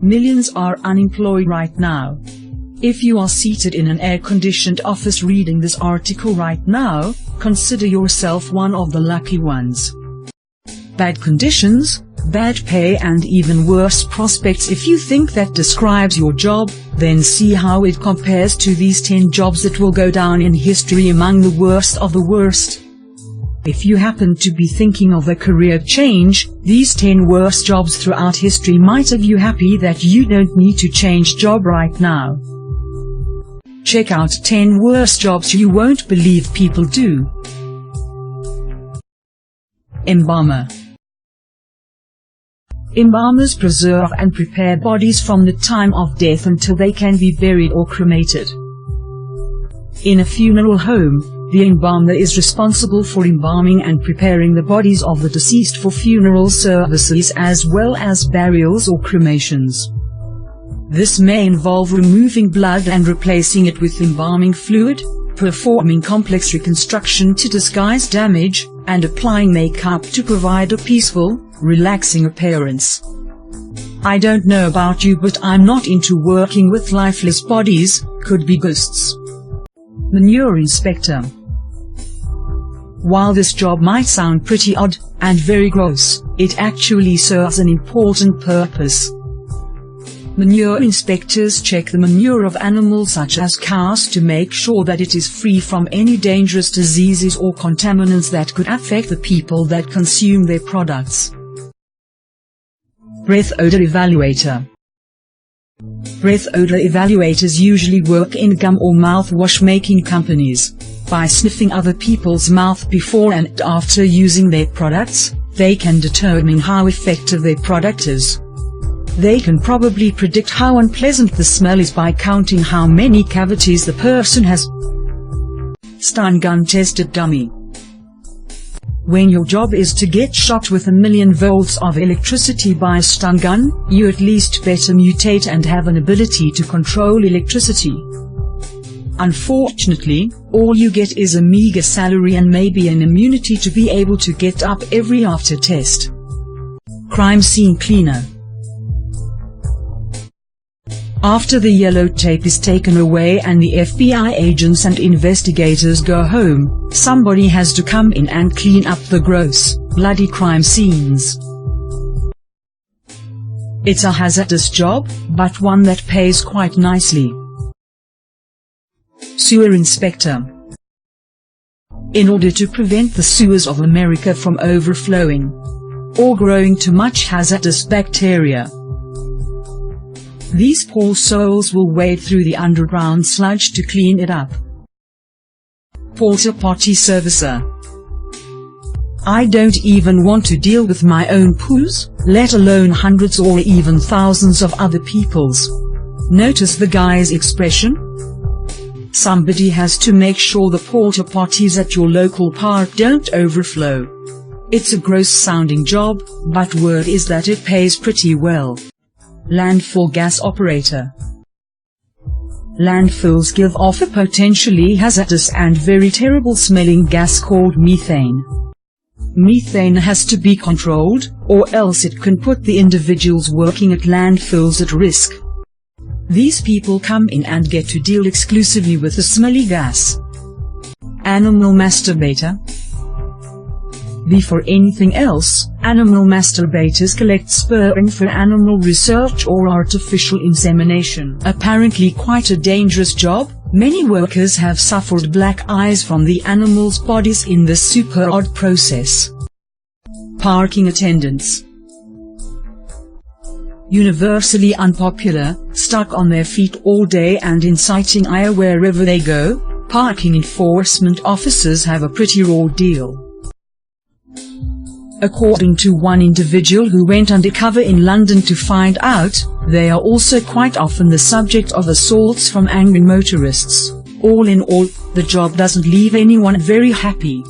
Millions are unemployed right now. If you are seated in an air-conditioned office reading this article right now, consider yourself one of the lucky ones. Bad conditions, bad pay and even worse prospects. If you think that describes your job, then see how it compares to these 10 jobs that will go down in history among the worst of the worst. If you happen to be thinking of a career change, these 10 worst jobs throughout history might have you happy that you don't need to change job right now. Check out 10 worst jobs you won't believe people do. Embalmer. Embalmers preserve and prepare bodies from the time of death until they can be buried or cremated. In a funeral home, the embalmer is responsible for embalming and preparing the bodies of the deceased for funeral services as well as burials or cremations. This may involve removing blood and replacing it with embalming fluid, performing complex reconstruction to disguise damage, and applying makeup to provide a peaceful, relaxing appearance. I don't know about you, but I'm not into working with lifeless bodies, could be ghosts. Manure inspector. While this job might sound pretty odd, and very gross, it actually serves an important purpose. Manure inspectors check the manure of animals such as cows to make sure that it is free from any dangerous diseases or contaminants that could affect the people that consume their products. Breath odor evaluator. Breath odor evaluators usually work in gum or mouthwash making companies. By sniffing other people's mouth before and after using their products, they can determine how effective their product is. They can probably predict how unpleasant the smell is by counting how many cavities the person has. Stun gun tested dummy. When your job is to get shot with 1,000,000 volts of electricity by a stun gun, you at least better mutate and have an ability to control electricity. Unfortunately, all you get is a meager salary and maybe an immunity to be able to get up every after test. Crime scene cleaner. After the yellow tape is taken away and the FBI agents and investigators go home, somebody has to come in and clean up the gross, bloody crime scenes. It's a hazardous job, but one that pays quite nicely. Sewer inspector. In order to prevent the sewers of America from overflowing or growing too much hazardous bacteria, these poor souls will wade through the underground sludge to clean it up. Porta-Potty servicer. I don't even want to deal with my own poos, let alone hundreds or even thousands of other people's. Notice the guy's expression? Somebody has to make sure the porta-potties at your local park don't overflow. It's a gross-sounding job, but word is that it pays pretty well. Landfill gas operator. Landfills give off a potentially hazardous and very terrible smelling gas called methane. Methane has to be controlled, or else it can put the individuals working at landfills at risk. These people come in and get to deal exclusively with the smelly gas. Animal masturbator. Before anything else, animal masturbators collect sperm for animal research or artificial insemination. Apparently quite a dangerous job. Many workers have suffered black eyes from the animals' bodies in this super odd process. Parking attendants. Universally unpopular, stuck on their feet all day and inciting ire wherever they go, parking enforcement officers have a pretty raw deal. According to one individual who went undercover in London to find out, they are also quite often the subject of assaults from angry motorists. All in all, the job doesn't leave anyone very happy.